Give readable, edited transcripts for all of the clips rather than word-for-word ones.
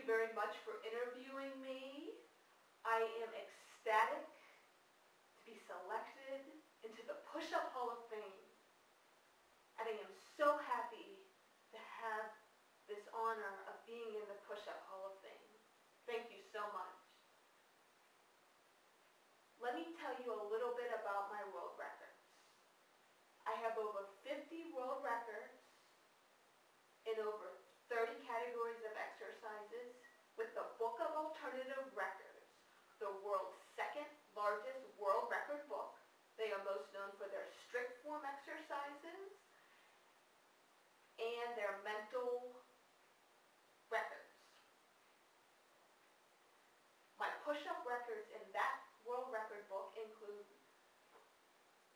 you very much for interviewing me. I am ecstatic to be selected into the Push-Up Hall of Fame. And I am so happy to have this honor of being in the Push-Up Hall of Fame. Thank you so much. Let me tell you a little bit about my world records. I have over 50 world records in over 30 categories of exercises with the Book of Alternative Records, the world's second largest world record book. They are most known for their strict form exercises and their mental records. My push-up records in that world record book include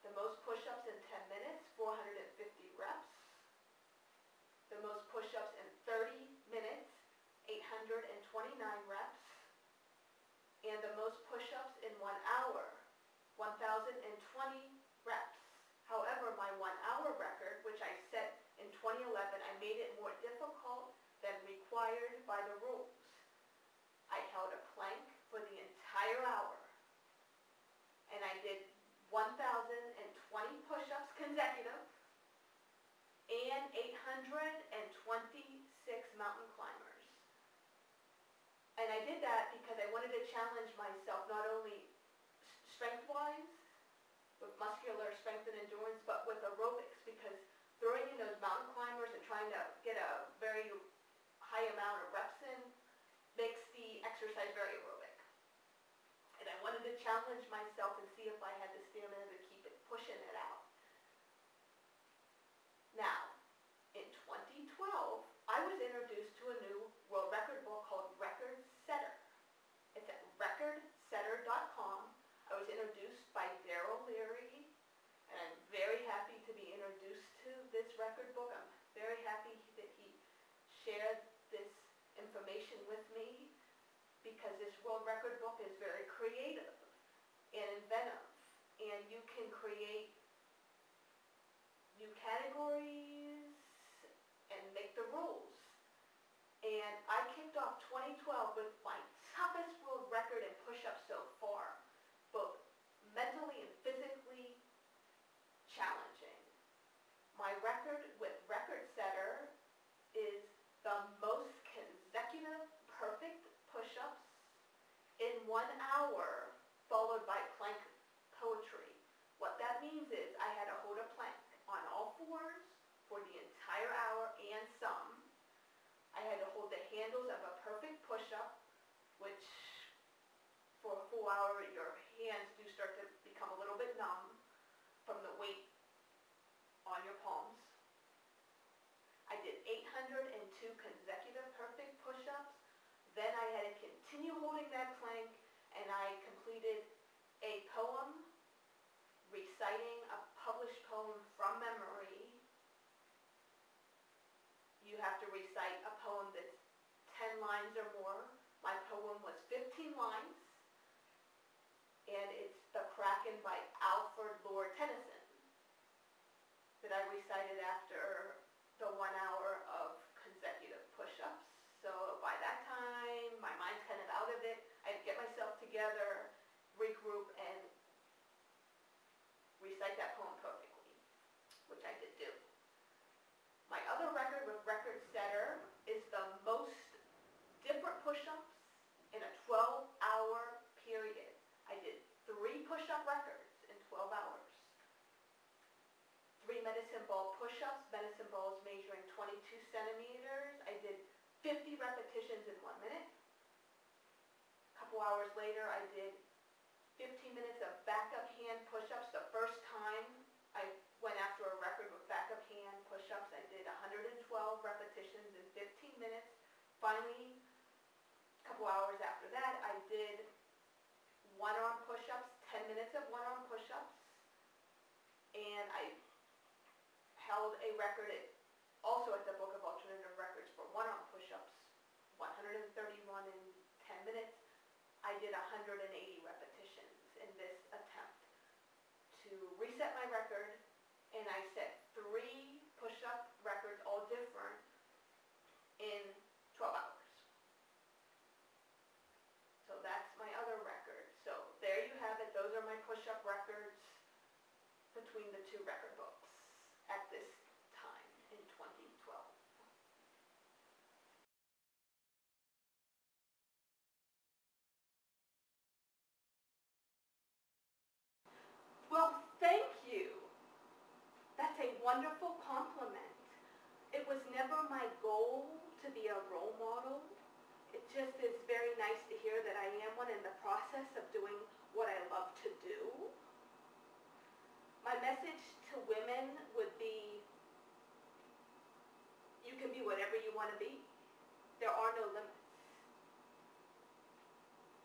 the most push-ups in 10 minutes, 450 reps. The most push-ups in 30 minutes, 829 reps. And the most push-ups in 1 hour, 1,020 reps. However, my 1 hour record, which I set in 2011, I made it more difficult than required by the rules. I held a plank for the entire hour. And I did 1,020 push-ups consecutive and 826 mountain climbers. And I did that because I wanted to challenge myself not only strength-wise, with muscular strength and endurance, but with aerobics, because throwing in those mountain climbers and trying to get a very high amount of reps in makes the exercise very aerobic. And I wanted to challenge myself and see if I had the stamina to keep it pushing it out. Now, in 2012, I was introduced to a new world record book called Record Setter. It's at recordsetter.com. I was introduced by Darryl Learie, and I'm very happy to be introduced to this record book. I'm very happy that he shared this information with me, because this world record book is very creative and inventive, and you can create new categories and make the rules. And I kicked off 2012 with my toughest world record in push-ups so far, both mentally and physically challenging. My record with Record Setter is the most consecutive perfect push-ups in 1 hour, followed by plank poetry. What that means is I had to hold a plank on all fours for the entire hour and some. I had to hold the handles of a perfect push-up, which for a full hour your hands do start to become a little bit numb from the weight on your palms. I did 802 consecutive perfect push-ups. Then I had to continue holding that plank, and I completed a poem reciting a published poem from memory. You have to recite a poem that's 10 lines or more. My poem was 15 lines, and it's The Kraken by Alfred Lord Tennyson that I recited after the 1 hour of consecutive push-ups. So by that time, my mind's kind of out of it. I had to get myself together, regroup, and recite that poem perfectly, which I did do. My other record with Record Setter is the most different push-ups in a 12-hour period. I did 3 push-up records in 12 hours. 3 medicine ball push-ups, medicine balls measuring 22 centimeters. I did 50 repetitions in 1 minute. A couple hours later, I did 15 minutes of backup hand push-ups. The first time I went after a record with backup hand push-ups, I did 112 repetitions in 15 minutes. Finally, a couple hours after that, I did 1-arm push-ups, 10 minutes of 1-arm push-ups, and I held a record also at the Book of Alternative Records for 1-arm push-ups, 131 in 10 minutes. I did 180 repetitions in this attempt to reset my record, and I set 3 push-up records, all different, in 12 hours. push-up records between the two record books at this time in 2012. Well, thank you. That's a wonderful compliment. It was never my goal to be a role model. It just is very nice to hear that I am one in the process of doing what I love to do. My message to women would be, you can be whatever you want to be. There are no limits.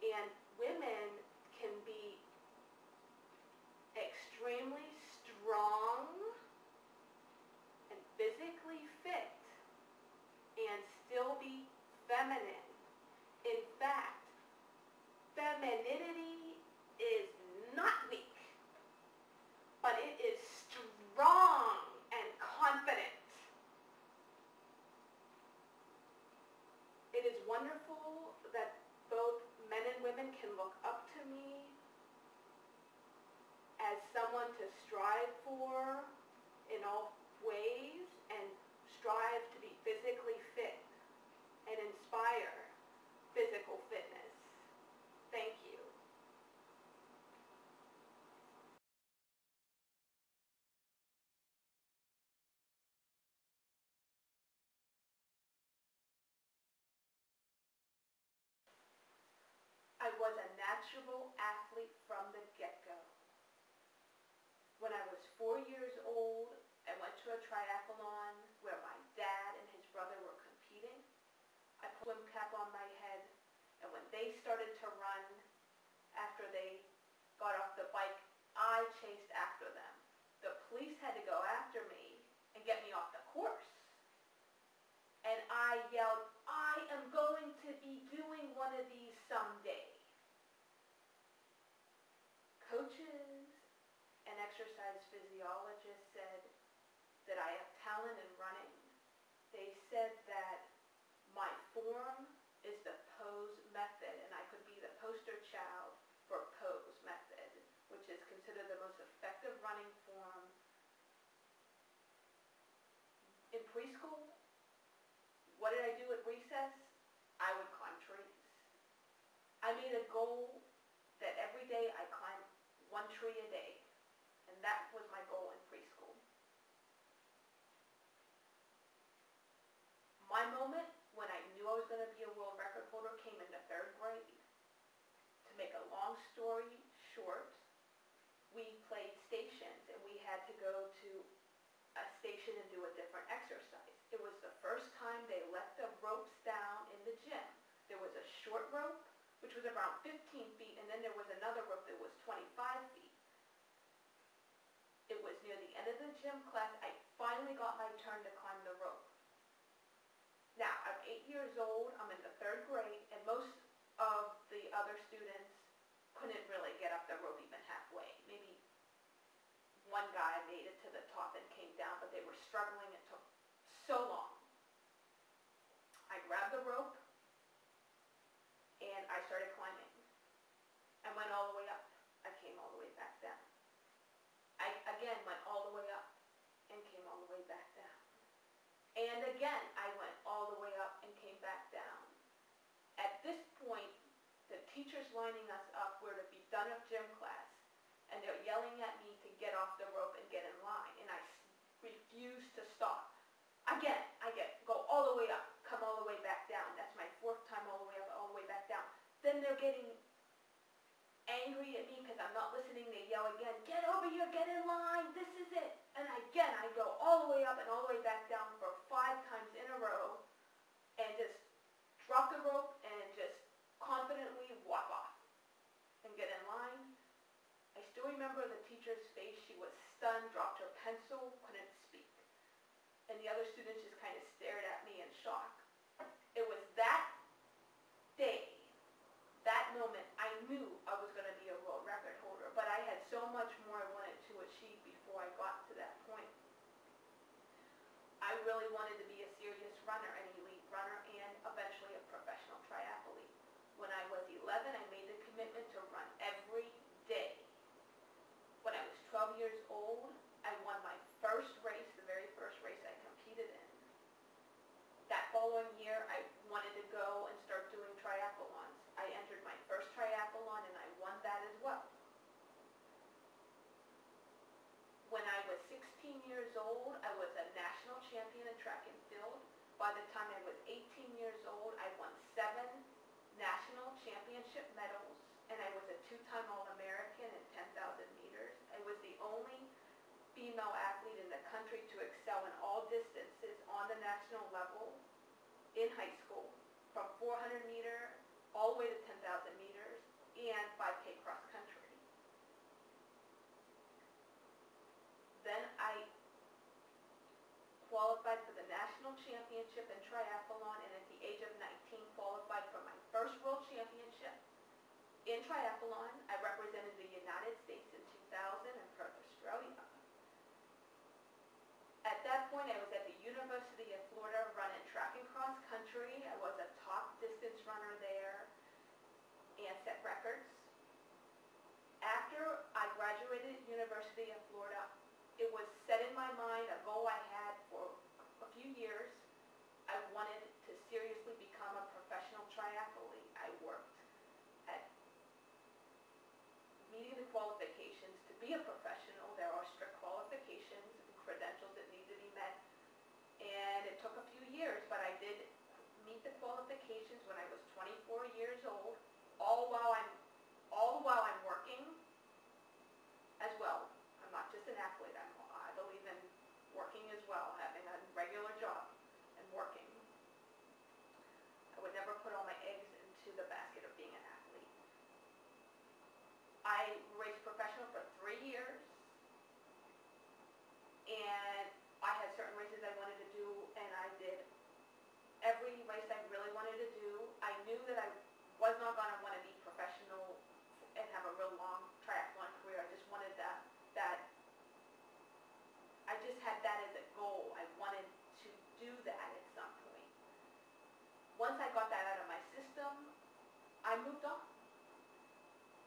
And women can be extremely strong and physically fit and still be feminine. In fact, femininity is not weak, but it is strong and confident. It is wonderful that both men and women can look up to me as someone to strive for in all ways and strive to be physically fit and inspire physical fitness. Thank you. I was a natural athlete from the get-go. When I was 4 years old, I went to a triathlon where my dad and his brother were competing. I put a swim cap on my head, and when they started to run after they got off the bike, I chased after them. The police had to go after me and get me off the course. And I yelled, I am going to be doing one of these someday. Coaches and exercise physiologists said that I have talent in running. They said that my form is the pose method, and I could be the poster child for pose method, which is considered the most effective running form. In preschool, what did I do at recess? I would climb trees. I made a goal that every day I climb one tree a day, and that was my goal in preschool. My moment when I knew I was going to be a world record holder came in the 3rd grade. To make a long story short, we played stations, and we had to go to a station and do a different exercise. It was the first time they let the ropes down in the gym. There was a short rope, which was around 15 feet, and then there was another rope that was 25 feet. It was near the end of the gym class. I finally got my turn to climb the rope. Now, I'm 8 years old, I'm in the 3rd grade, and most of the other students couldn't really get up the rope even halfway. Maybe one guy made it to the top and came down, but they were struggling. It took so long. I grabbed the rope, and I started climbing. I went all the way up. I came all the way back down. I again went all the way up and came all the way back down. And again, I went all the way up and came back down. At this point, the teacher's lining us up. We're to be done with gym class, and they're yelling at me to get off the rope and get in line, and I refuse to stop. Again, go all the way up, come all the way back down. That's my 4th time all the way up, all the way back down. Then they're getting angry at me because I'm not listening. They yell again, get over here, get in line, this is it. And again, I go all the way up and all the way back down for 5 times in a row and just drop the rope and just confidently walk off and get in line. I still remember the teacher's face. She was stunned, dropped her pencil, couldn't speak. And the other students just kind of stared at me in shock. It was that day, that moment, I knew I was going to be a world record holder, but I had so much more I wanted to achieve before I got to that point. I really wanted to be a serious runner, an elite runner, and eventually a professional triathlete. When I was 11, I made the commitment to run every day. 16 years old, I was a national champion in track and field. By the time I was 18 years old, I won 7 national championship medals, and I was a 2-time All-American in 10,000 meters. I was the only female athlete in the country to excel in all distances on the national level in high school, from 400 meter all the way to 10,000 meters, and 5K cross country. Then I qualified for the national championship in triathlon, and at the age of 19 qualified for my first world championship in triathlon. I represented the United States in 2000 and Perth, Australia. At that point, I was at the University of Florida running track and cross country. I was a top distance runner there and set records. After I graduated at University of Florida, it was set in my mind, a goal I had for a few years. I wanted to seriously become a professional triathlete. I worked at meeting the qualifications to be a professional. There are strict qualifications and credentials that need to be met. And it took a few years, but I did meet the qualifications when I was 24 years old, all while I'm working as well. I'm not just an athlete. I believe in working as well, having a regular job and working. I would never put all my eggs into the basket of being an athlete. I raced professional for 3 years, and I had certain races I wanted to do, and I did every race I really wanted to do. I knew that I was not going to want to be professional and have a real long triathlon career. I just wanted that I just had that as a goal. I wanted to do that at some point. Once I got that out of my system, I moved on.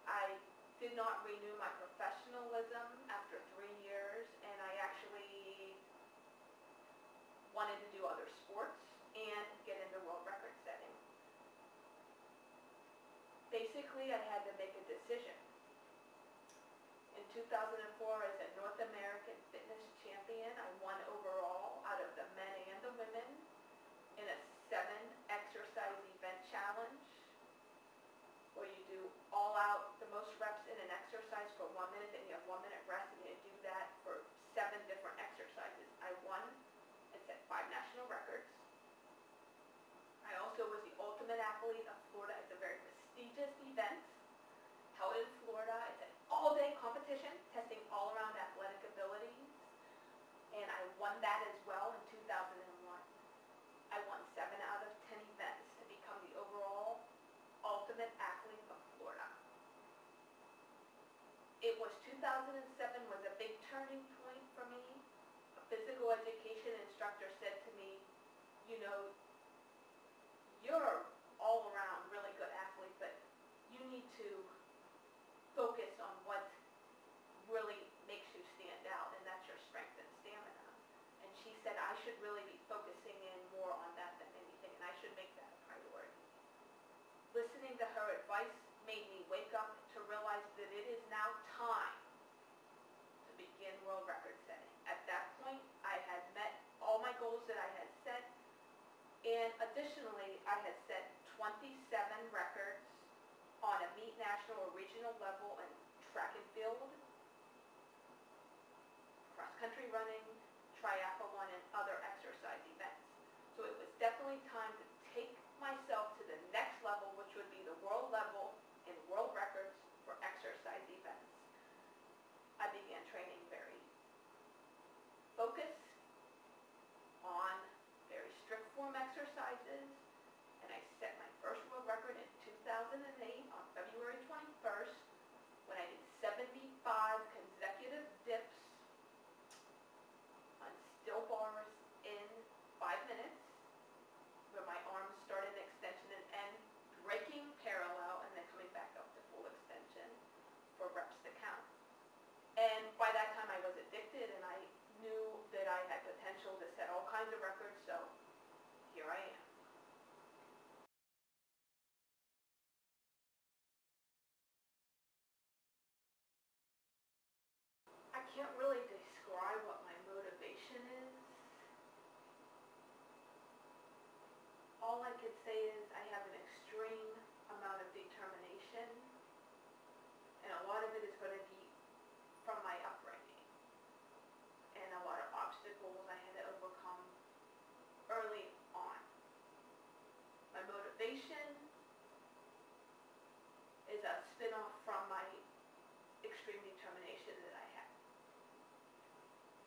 I did not renew my professionalism after 3 years, and I actually wanted to do other sports and get into world record setting. Basically, I had to make a decision. In 2004, as a North American fitness champion, I won overall out of the men and the women in a 7-exercise event challenge, where you do all out, the most reps in an exercise for 1 minute, then you have 1 minute rest, and you do that for 7 different exercises. I won and set 5 national records. I also was the ultimate athlete of Florida. It's a very prestigious event held in Florida. It's an all-day competition testing all around athletic abilities, and I won that as well in 2001. I won 7 out of 10 events to become the overall ultimate athlete of Florida. It was 2007 was a big turning point for me. A physical education instructor said to me, you know, you're all around really good athlete, but you need to focus on what really makes you stand out, and that's your strength and stamina. And she said I should really be focusing in more on that than anything, and I should make that a priority. Listening to her advice made me wake up to realize that it is now time to begin world record setting. At that point, I had met all my goals that I had set, and additionally, I had set 27 records on a meet national or regional level in track and field, cross-country running, triathlon, and other exercise events. So it was definitely time to take myself to the next level, which would be the world level in world records for exercise events. I began training very focused on very strict form exercises, and I set my first world record in 2008 on February 21st when I did 75 consecutive dips on still bars in 5 minutes, where my arms started in extension and end, breaking parallel, and then coming back up to full extension for reps to count. And by that time I was addicted, and I knew that I say is I have an extreme amount of determination, and a lot of it is going to be from my upbringing and a lot of obstacles I had to overcome early on. My motivation is a spin-off from my extreme determination that I had.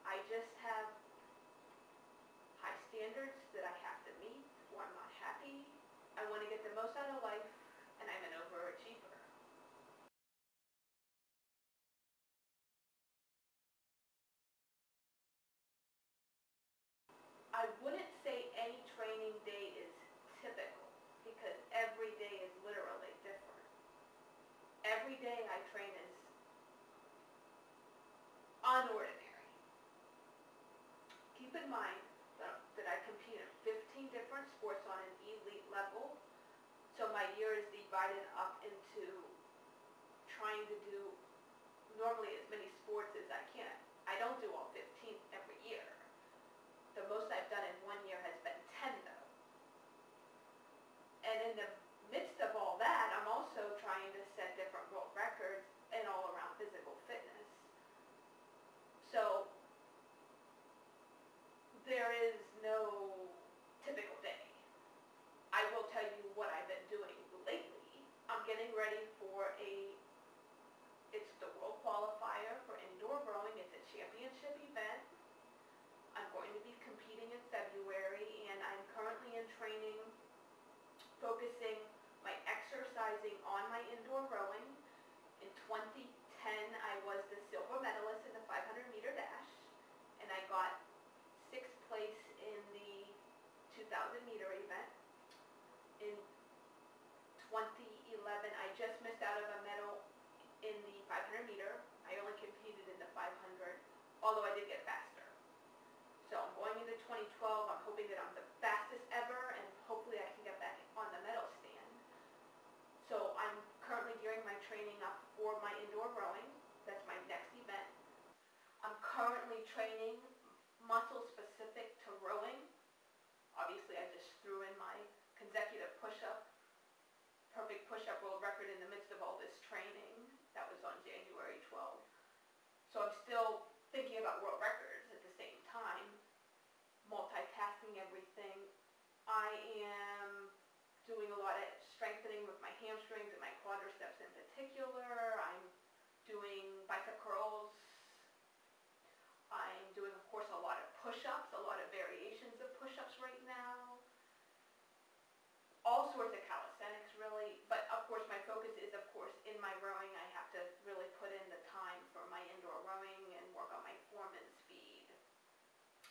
I just have high standards that I have to meet, or I'm not happy. I want to get the most out of life, and I'm an overachiever. I wouldn't say any training day is typical, because every day is literally different. Every day I train is unordinary. Keep in mind that I compete in 15 different sports on an elite level, so my year is divided up into trying to do normally as many sports as I can. I don't do all 15 every year. The most I've done in 1 year has been 10 though. And in the midst of all that, I'm also trying to set different world records and all around physical fitness. So there is no typical day. I will tell you what I've been doing lately. I'm getting ready for it's the world qualifier for indoor rowing. It's a championship event. I'm going to be competing in February, and I'm currently in training, focusing my exercising on my indoor rowing. In 2010, I was the silver medalist in the 500-meter dash, and I got 6th place in the 2,000-meter event. In 2011, I just missed out of a medal in the 500-meter. I only competed in the 500, although I did get faster. So I'm going into 2012, I'm hoping that I'm the fastest ever, and hopefully I can get back on the medal stand. So I'm currently gearing my training up for my indoor rowing. That's my next event. I'm currently training muscle specific to rowing. Obviously I just threw in my consecutive push-up, perfect push-up world record in the midst of all this training. That was on January 12th. So I'm still thinking about world records at the same time, multitasking everything. I am doing a lot of strengthening with my hamstrings and my quadriceps in particular. I'm doing bicep curls. I'm doing, of course, a lot of push-ups, a lot of variations of push-ups right now. All sorts of calisthenics, really. But, of course, my focus is, of course, in my rowing. I have to really put in the time for my indoor rowing and work on my form and speed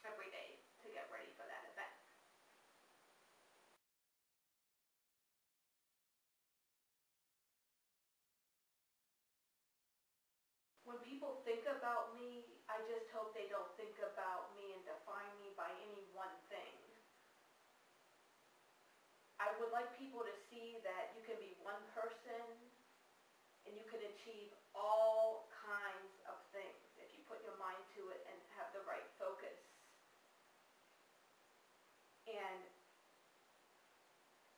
every day to get ready for that event. When people think about me, I just hope they don't think about me and define me by any one thing. I would like people to see that you can be one person and you can achieve all kinds of things if you put your mind to it and have the right focus. And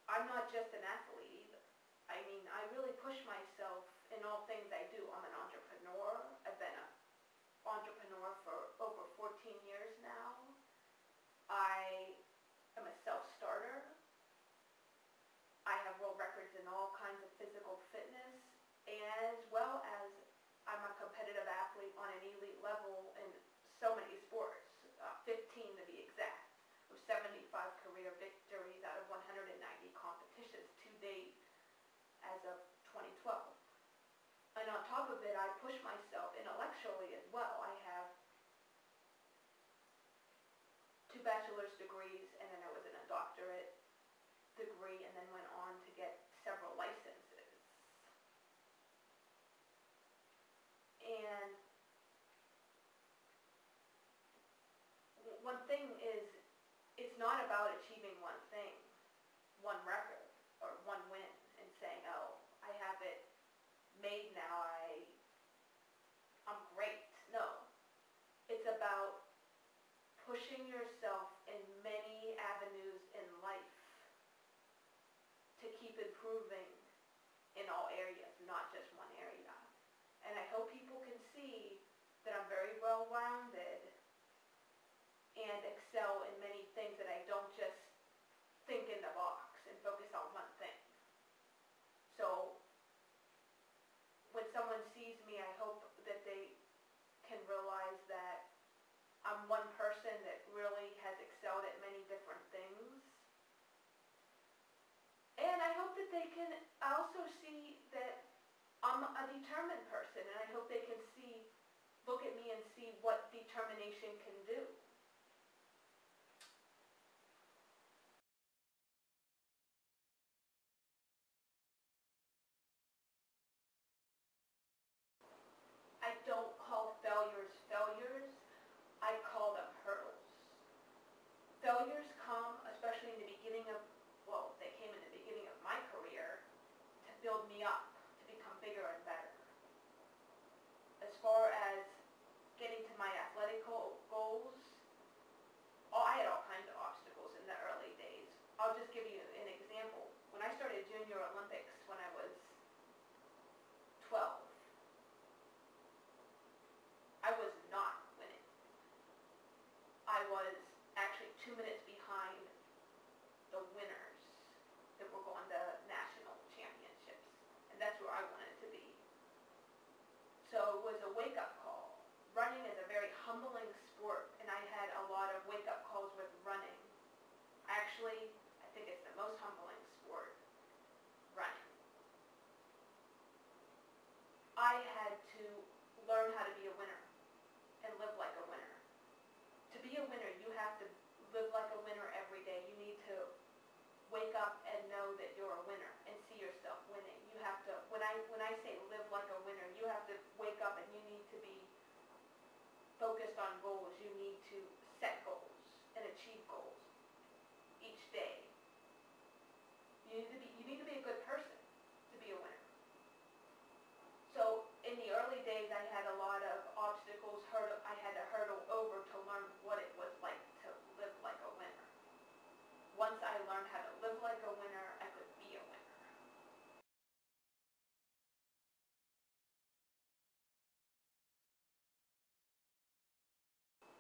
I'm not just an athlete either. I mean, I really push myself in all things I do. I'm an entrepreneur. I've been an entrepreneur for over 14 years now. I am a self-starter. I have world records in all kinds of physical fitness, as well as I'm a competitive athlete on an elite level in so many sports, 15 to be exact, with 75 career victories out of 190 competitions to date as of 2012. And on top of it, I push myself intellectually as well. I have 2 bachelor's degrees, and then I was in a doctorate degree, and then went on to get several licenses. And one thing is, it's not about achieving one thing, one record, or one win, and saying, oh, I have it made now, I'm great. No. It's about pushing yourself in many avenues in life improving in all areas, not just one area. And I hope people can see that I'm very well-rounded and excel in many things, that I don't just think in the box and focus on one thing. So when someone sees me, I hope that they can realize that I'm one person that really has excelled at many different things. And I hope that they can also see that I'm a determined person, and I hope they can look at me and see what determination can do. I don't call failures failures, I call them hurdles. Failures come, especially in the beginning of, well, they came in the beginning of my career, to build me up, to become bigger and better. As far as getting to my athletic goals, I had all kinds of obstacles in the early days. I'll just give you an example. When I started Junior Olympics when I was 12, I was not winning. I was actually 2 minutes behind the winners that were going to national championships. And that's where I wanted to be. So it was a wake-up call. Running is a very humbling sport, and I had a lot of wake-up calls with running. Actually, I think it's the most humbling sport, running. I had to learn how to be a winner and live like a winner. To be a winner, you have to live like a winner every day. You need to wake up and know that you're a winner and see yourself winning. You have to, when I say live like a winner, you have to wake up and you need to be focused on goals. You need to set goals and achieve goals each day. You need to be a good person to be a winner. So in the early days, I had a lot of obstacles I had to hurdle over to learn what it was like to live like a winner. Once I learned how to live like a winner, I could be a winner.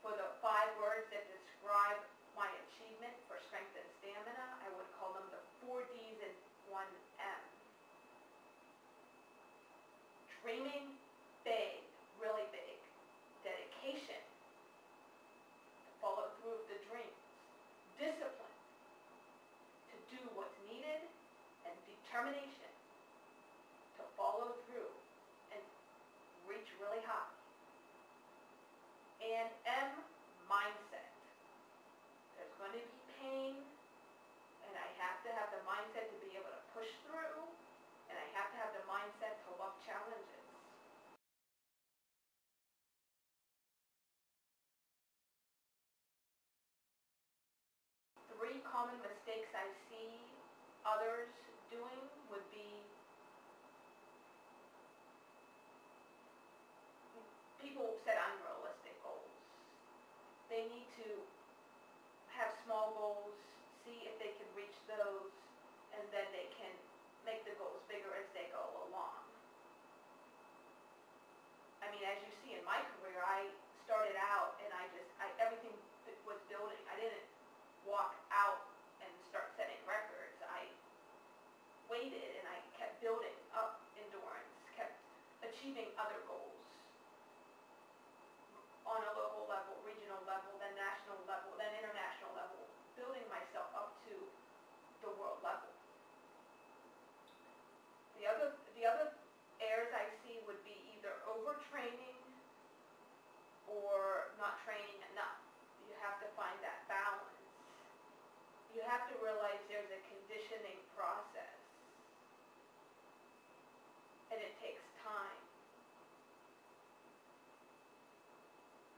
For the 5 words that describe my achievement for strength and stamina, I would call them the 4 Ds and 1 M. Dreaming big, really big. Dedication, to follow through with the dreams. Discipline, to do what's needed. And determination, to follow through and reach really high. And M, mindset. There's going to be pain, and I have to have the mindset to be able to push through, and I have to have the mindset to love challenges. 3 common mistakes I see others doing would be people set unrealistic goals. They need to have small goals, see if they can reach those, and then they can make the goals bigger as they go along. I mean, as you see in my career, I started out and everything was building. I didn't walk out and start setting records. I waited and I kept building up endurance, kept achieving other goals on a local level, regional level, then national level, then international level, building myself up to the world level. The other errors I see would be either overtraining or not training enough. You have to find that balance. You have to realize there's a conditioning process, and it takes time.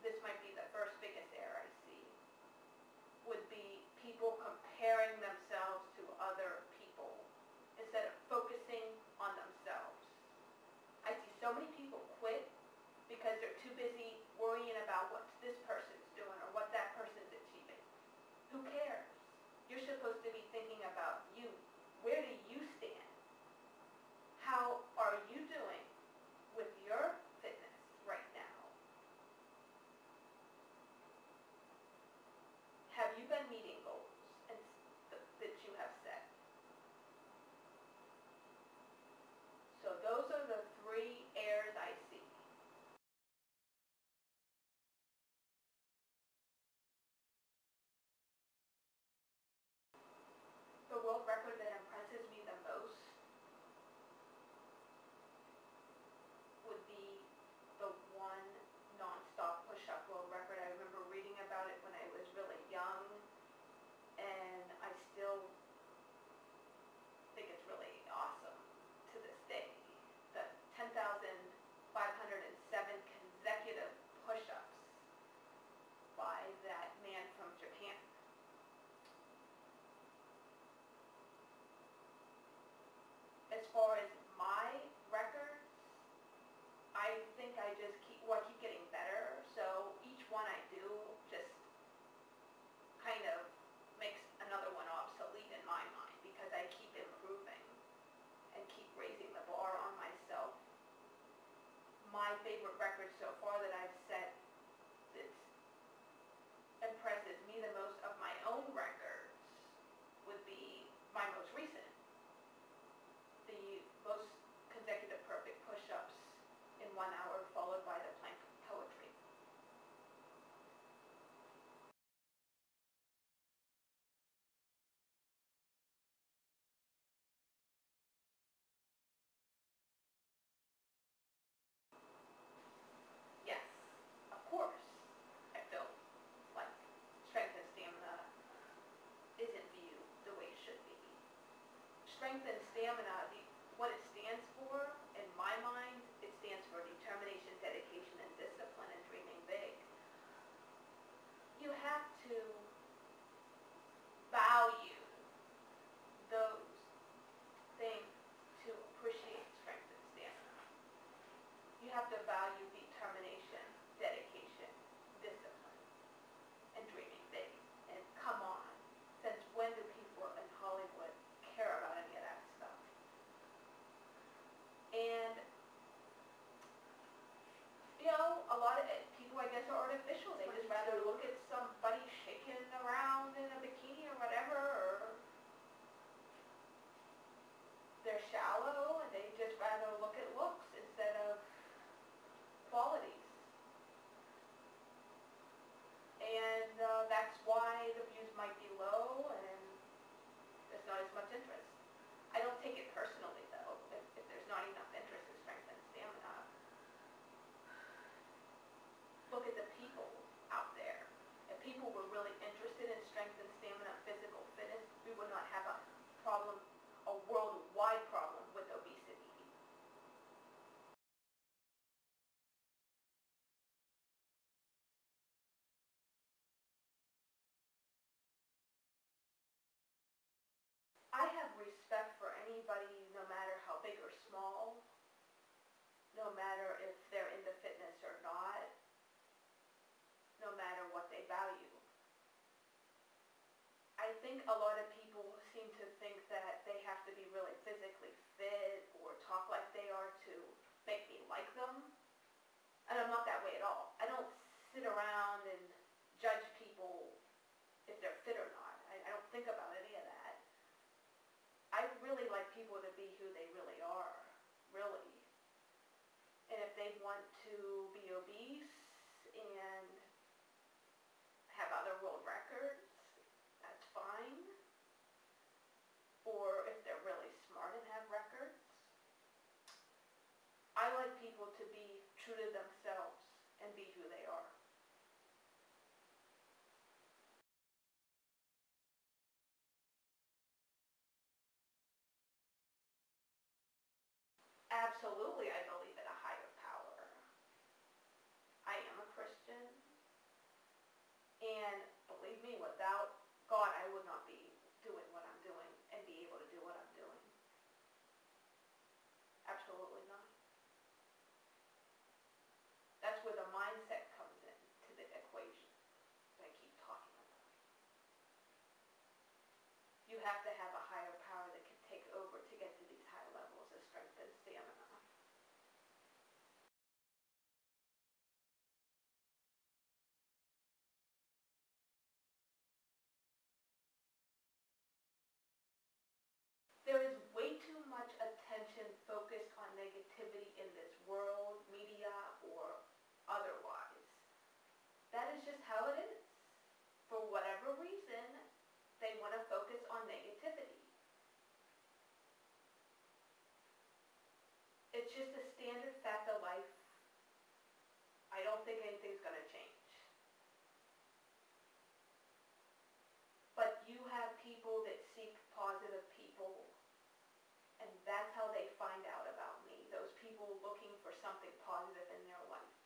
This might be the first biggest error I see, would be people comparing themselves to other people instead of focusing on themselves. I see so many people quit because they're too busy worrying about what this person's doing or what that person's achieving. Who cares? You're supposed to be thinking about you. Where do you stand? far as my records, I think I just keep getting better. So each one I do just kind of makes another one obsolete in my mind because I keep improving and keep raising the bar on myself. My favorite record so far that I've set that impresses me the most of my own records would be my most recent. The most consecutive perfect push-ups in 1 hour followed by the plank of poetry. Yes, of course, I feel like strength and stamina isn't viewed the way it should be. Strength and stamina, what it stands for, in my mind, it stands for determination, dedication, and discipline and dreaming big. You have to value those things to appreciate strength and stamina. You have to value determination, dedication, discipline, and dreaming big. And come on, since when do people in Hollywood care about any of that stuff? And, you know, a lot of people, I guess, are artificial. They just rather look at somebody shaking around in a bikini or whatever, or they're shallow and they just rather look at looks instead of qualities. And that's why the views might be low and there's not as much interest. I don't take it personally, though, if there's not enough interest in strength and stamina. Look at the people out there. If people were really interested in strength and stamina, physical fitness, we would not have a problem, a worldwide problem with obesity. I have respect for anybody, no matter how big or small, no matter if they're into fitness or not, no matter what they value. I think a lot of people seem to think that they have to be really physically fit or talk like they are to make me like them. And I'm not that way at all. I don't sit around and judge people if they're fit or not. I don't think about any of that. I really like people to be who they really are, really. And if they want to be obese and have other world records, that's fine. Or if they're really smart and have records. I like people to be true to themselves and be who they are. Absolutely, I believe in a higher power. I am a Christian. And believe me, without God, I would not be doing what I'm doing and be able to do what I'm doing. Absolutely not. That's where the mindset comes into the equation that I keep talking about. You have to have a higher power that can take over to get to these high levels of strength and stamina. There is way too much attention focused on negativity in this world, media, or otherwise. That is just how it is. For whatever reason, they want to focus on negativity. It's just a standard fact of life. I don't think anything's going to change. But you have people that seek positive people, and that's how they find out about me. Those people looking for something positive in their life.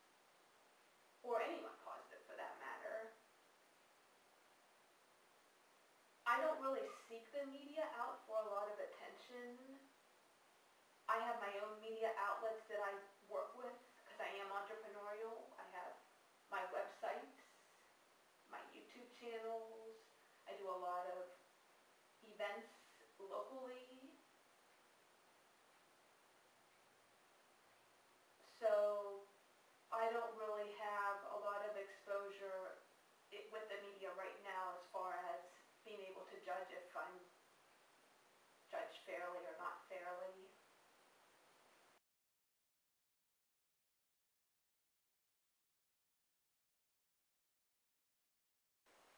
Or anyone positive for that matter. I don't really seek the media out for a lot of attention. media outlets that I work with, because I am entrepreneurial. I have my websites, my YouTube channels. I do a lot of events locally. So I don't really have a lot of exposure with the media right now as far as being able to judge if I'm judged fairly or not fairly.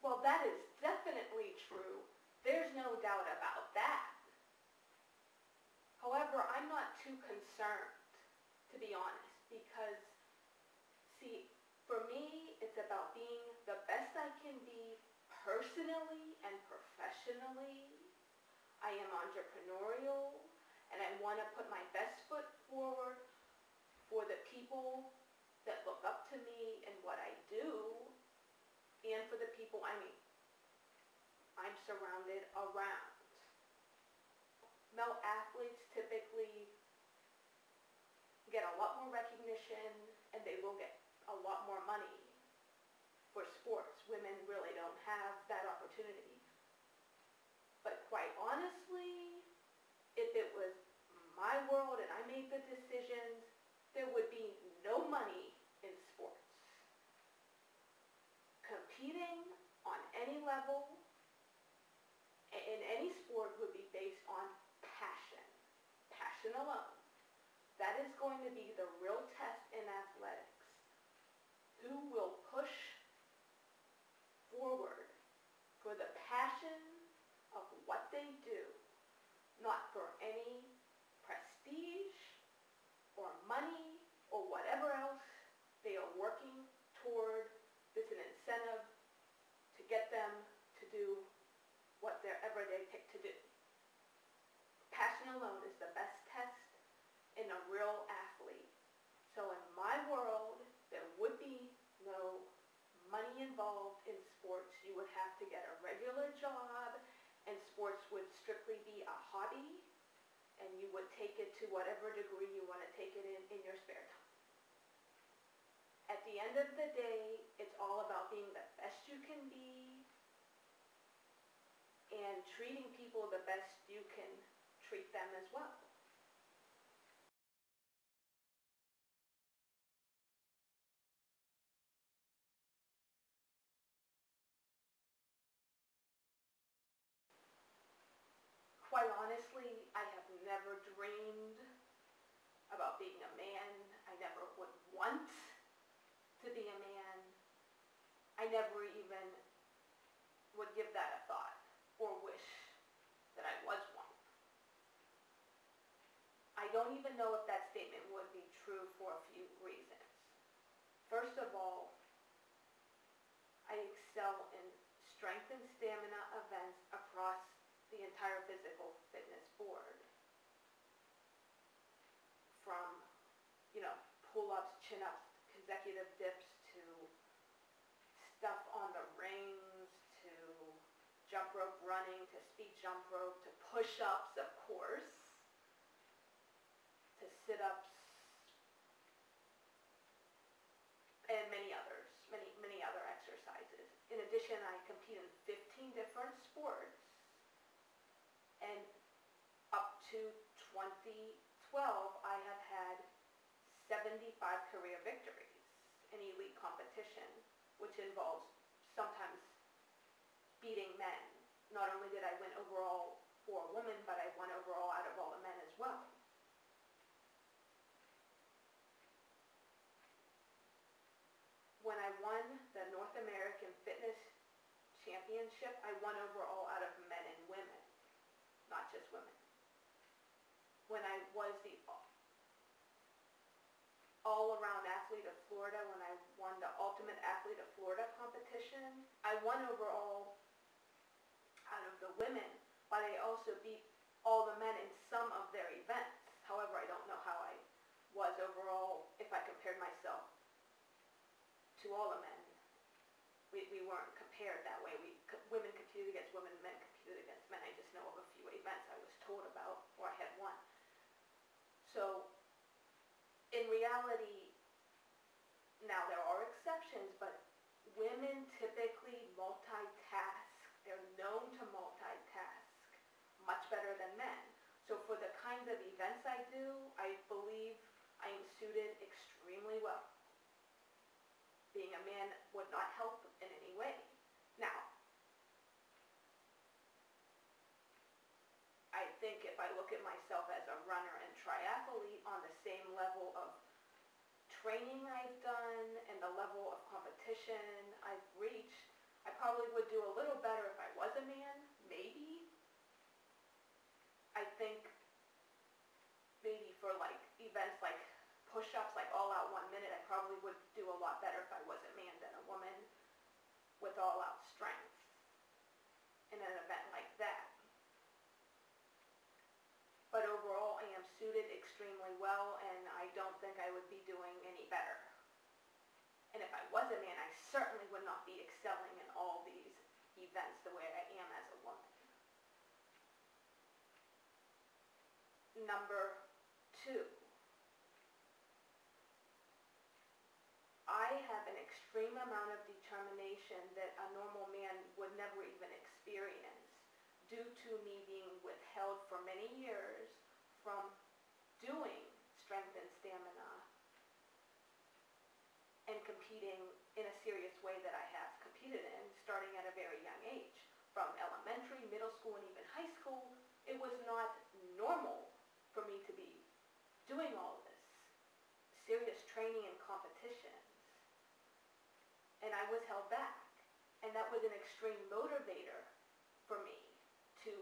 Well, that is definitely true. There's no doubt about that. However, I'm not too concerned, to be honest, because, see, for me, it's about being the best I can be personally and professionally. I am entrepreneurial, and I want to put my best foot forward for the people that look up to me and what I do, and for the people I'm surrounded around. Male athletes typically get a lot more recognition, and they will get a lot more money for sports. Women really don't have that opportunity. But quite honestly, if it was my world and I made the decisions, there would be no money in sports. Competing on any level in any sport would be based on passion. Passion alone. That is going to be the real test in athletics. Who will push forward for the passion of what they do, not for any prestige or money or whatever else they are working toward. There's an incentive to get them to do whatever they pick to do. Passion alone is the best test in a real athlete. So in my world, there would be no money involved in sports. You would have to get a regular job, and sports would strictly be a hobby, and you would take it to whatever degree you want to take it in your spare time. At the end of the day, it's all about being the best you can be and treating people the best you can treat them as well. Quite honestly, I have never dreamed about being a man. I never would want to be a man. I never even would give that a thought or wish that I was one. I don't even know if that statement would be true for a few reasons. First of all, I excel in strength and stamina events across the entire physical fitness board. From, pull-ups, chin-ups, consecutive dips, to stuff on the rings, to jump rope running, to speed jump rope, to push-ups, of course, to sit-ups, and many others, many other exercises. In addition, I compete in 15 different sports, and up to 2012, I have had 75 career victories in elite competition, which involves sometimes beating men. Not only did I win overall for a woman, but I won overall out of all the men as well. When I won the North American Fitness Championship, I won overall out of men and women, not just women. When I was the all-around athlete of Florida, when I won the Ultimate Athlete of Florida competition, I won overall out of the women, but I also beat all the men in some of their events. However, I don't know how I was overall if I compared myself to all the men. We weren't compared that way. Women competed against women, men competed against men. I just know of a few events I was told about or I had won. So in reality, now there are exceptions, but women typically multitask. They're known to multitask much better than men. So for the kinds of events I do, I believe I am suited extremely well. Being a man would not help in any way. Now, I think if I look at myself as a runner and triathlete on the same level of training I've done and the level of competition I've reached, I probably would do a little better if I was a man, maybe. I think maybe for like events like push-ups, like all out 1 minute, I probably would do a lot better if I was a man than a woman with all out strength in an event like that. But overall, I am suited extremely well, and I don't think I would be doing any better. And if I was a man, I certainly would not be excelling in all these events the way I am as a woman. Number 2. I have an extreme amount of determination that a normal man would never even experience due to me being withheld for many years from doing strength and stamina and competing in a serious way that I have competed in starting at a very young age. From elementary, middle school, and even high school, it was not normal for me to be doing all this serious training and competitions. And I was held back. And that was an extreme motivator for me to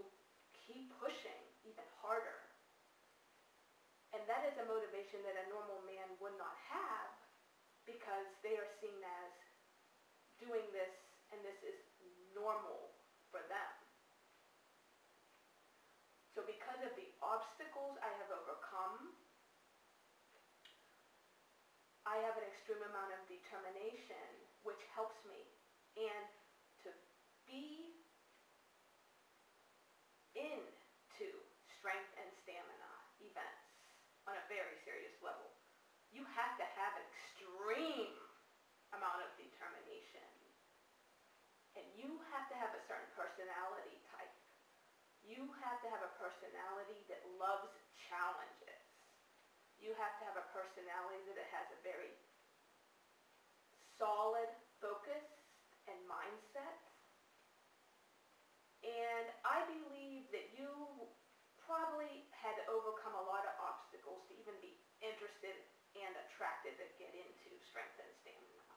keep pushing even harder. And that is a motivation that a normal man would not have because they are seen as doing this and this is normal for them. So because of the obstacles I have overcome, I have an extreme amount of determination which helps me. And to be into strength and stamina events on a very serious level, you have to have an extreme amount of determination. And you have to have a certain personality type. You have to have a personality that loves challenges. You have to have a personality that has a very solid focus and mindset. And I believe that you probably had to overcome a lot of obstacles to even be interested and attracted to get into strength and stamina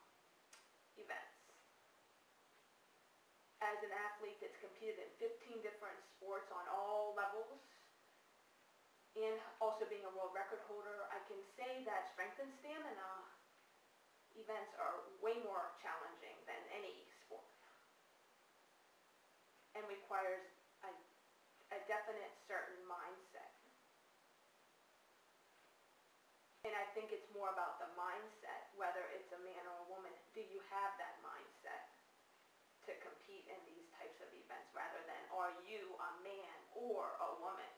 events. As an athlete that's competed in 15 different sports on all levels, and also being a world record holder, I can say that strength and stamina events are way more challenging than any sport and requires a definite certain mindset. And I think it's more about the mindset, whether it's a man or a woman. Do you have that mindset to compete in these types of events rather than are you a man or a woman?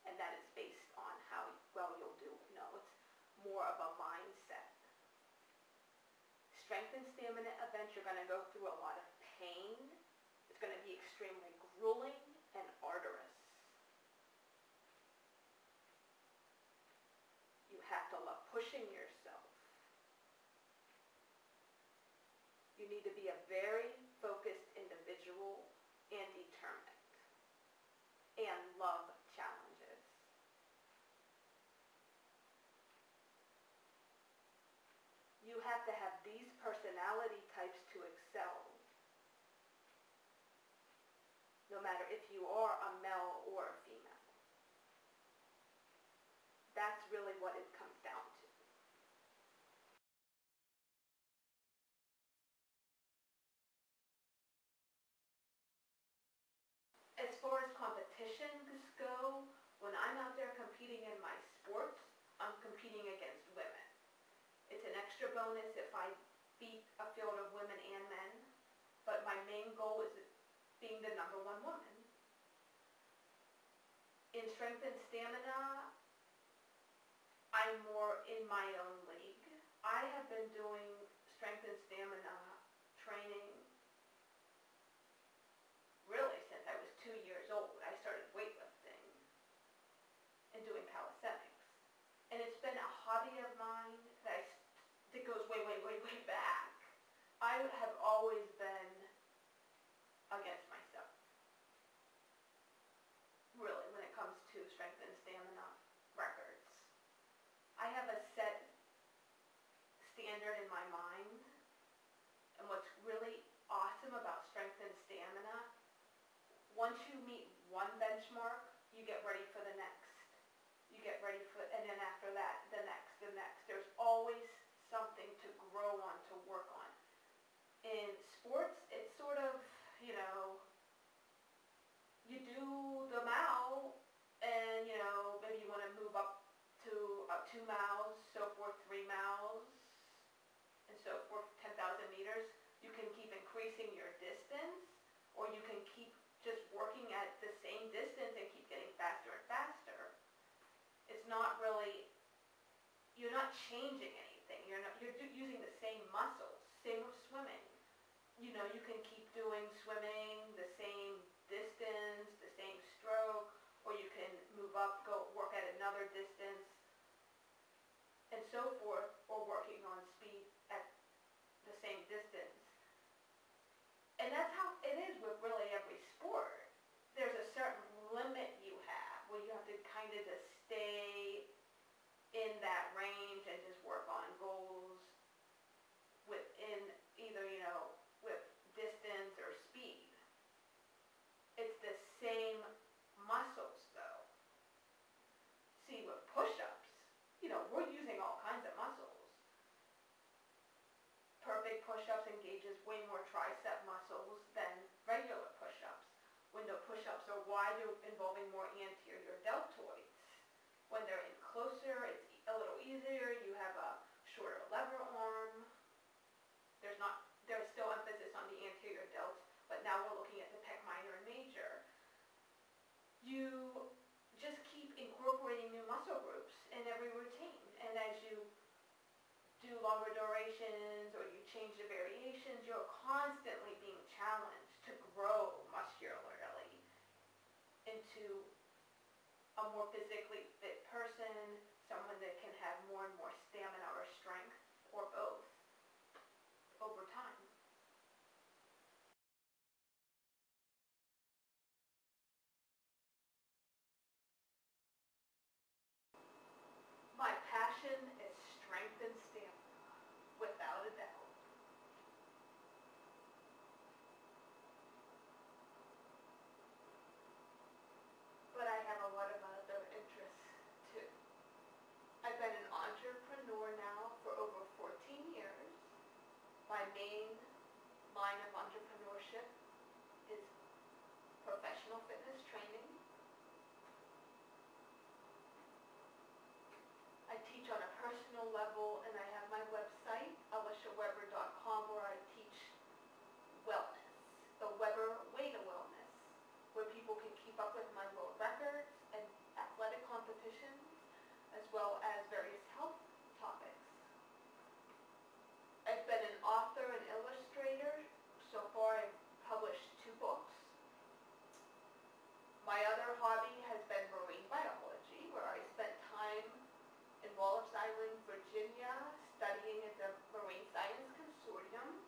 And that is based on how well you'll do. No, it's more of a mindset. Strength and stamina events, you're going to go through a lot of pain. It's going to be extremely grueling and arduous. You have to love pushing yourself. You need to be a very focused individual and determined and love challenges. You have to have these personality types to excel, no matter if you are a male or a female. That's really what it comes down to. As far as competitions go, when I'm out there competing in my sports, I'm competing against women. It's an extra bonus if I beat a field of women and men, but my main goal is being the #1 woman. In strength and stamina, I'm more in my own league. I have been doing strength and stamina training really since I was 2 years old. I started weightlifting and doing calisthenics. And it's been a hobby of mine that goes way, way, way, way back. I have always been against myself, really, when it comes to strength and stamina records. I have a set standard in my mind, and what's really awesome about strength and stamina, once you meet one benchmark, you get ready for the next. You get ready for, and then after that, the next, the next. There's always something to grow on, to work on. In sports, it's sort of, you know, you do the mile, and, you know, maybe you want to move up to 2 miles, so forth, 3 miles, and so forth, 10,000 meters. You can keep increasing your distance, or you can keep just working at the same distance and keep getting faster and faster. It's not really, you're not changing anything. You're using the same muscles. Same with swimming. You know, you can keep doing swimming, the same distance, the same stroke, or you can move up, go work at another distance, and so forth, or working on speed at the same distance. And that's how it is with really every sport. There's a certain limit you have where you have to kind of just stay in that range and just work on goals within either, you know, with distance or speed. It's the same muscles though. See, with push-ups, you know, we're using all kinds of muscles. Perfect push-ups engages way more tricep muscles than regular push-ups. Window push-ups are wider, involving more anterior deltoids. When they're in closer, it's a little easier. You have a shorter lever arm. There's still emphasis on the anterior delts, but now we're looking at the pec minor and major. You just keep incorporating new muscle groups in every routine, and as you do longer durations or you change the variations, you're constantly being challenged to grow muscularly into a more physically fit person, someone that can have more and more stamina or strength, or both, over time. My passion is strength and stamina, without a doubt. But I have a lot of other interests too. I've been an entrepreneur now for over 14 years. My main line of entrepreneurship is professional fitness training. I teach on a personal level, and I have my website, aliciaweber.com, where I teach wellness, the Weber Way to Wellness, where people can keep up with my world records and athletic competitions, as well as various health topics. I've been an author and illustrator. So far, I've published 2 books. My other hobby has been marine biology, where I spent time in Wallops Island, Virginia, studying at the Marine Science Consortium,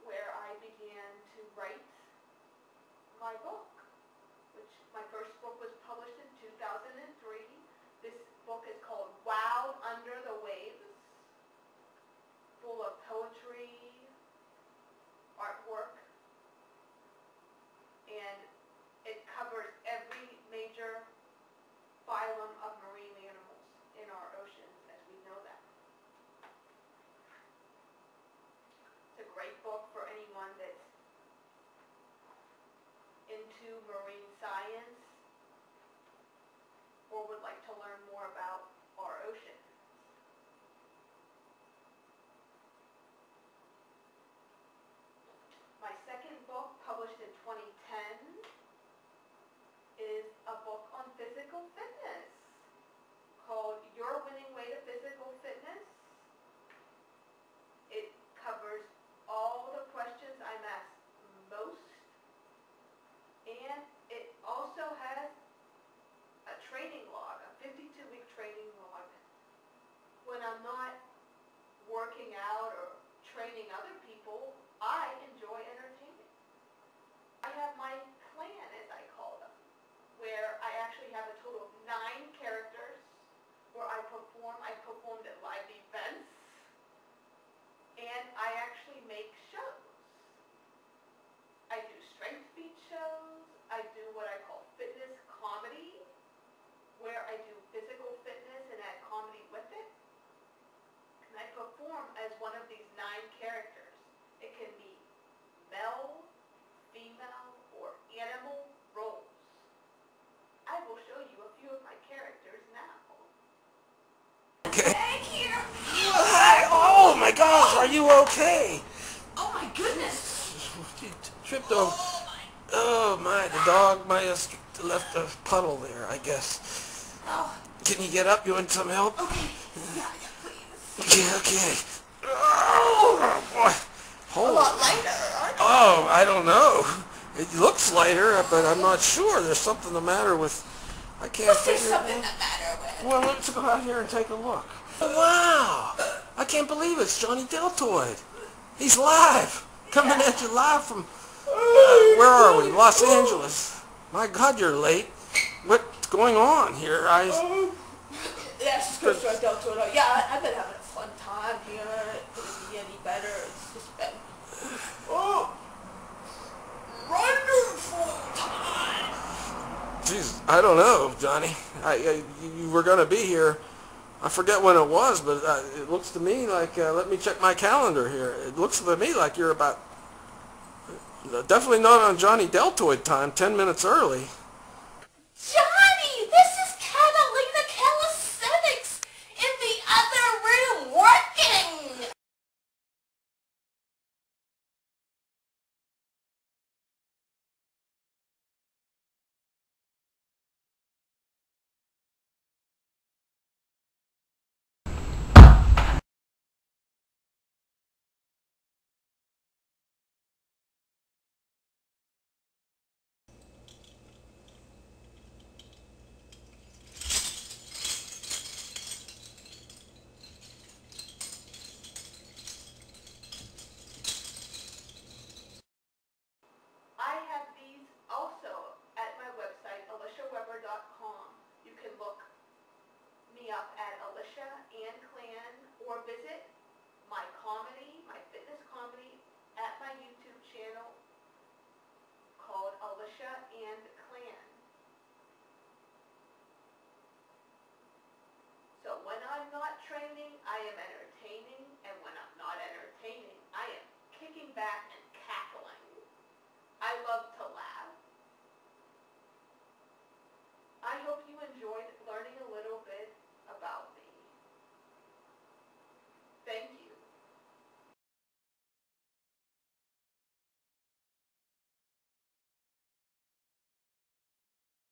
where I began to write my book, which my first book was published in 2003. This book is called Wow Under the Waves, full of poetry, artwork, and it covers every major phylum of marine animals in our oceans as we know them. It's a great book for anyone that's into marine science or would like to learn more about our oceans. My second book, published in 2010, is a book on physical fitness working out or training other people, I enjoy entertaining. I have my clan, as I call them, where I actually have a total of 9 characters where I perform. I performed at live events, and I actually make shows. I do strength feat shows. I do what I call fitness comedy, where I do physical fitness and add comedy with it. And I perform as one of these 9 characters. It can be male, female, or animal roles. I will show you a few of my characters now. Okay. Thank you. Hi. Oh my gosh, are you okay? Oh my goodness. You tripped over. Oh my, the dog might have left a puddle there, I guess. Oh. Can you get up? You want some help? Okay. Yeah, please. Yeah, okay. Oh boy. Hold. A lot lighter, aren't you? Oh, I don't know. It looks lighter, but I'm not sure. There's something the matter with. I can't There's figure it something out. the matter with. Well, let's go out here and take a look. Wow! I can't believe it's Johnny Deltoid. He's live. Coming at you live from, where are we? Los Angeles. My God, you're late. What's going on here? Yeah, she's going to Deltoid. Yeah, I've been having a fun time here. It couldn't be any better. It's just been, wonderful time. Jeez, I don't know, Johnny. You were going to be here. I forget when it was, but it looks to me like, let me check my calendar here. It looks to me like you're about, definitely not on Johnny Deltoid time, 10 minutes early. Johnny, this is Catalina Calisthenics in the other room working. I have these also at my website, aliciaweber.com. You can look me up at Alicia and Clan, or visit my comedy, my fitness comedy, at my YouTube channel called Alicia and Clan. So when I'm not training, I am entertaining.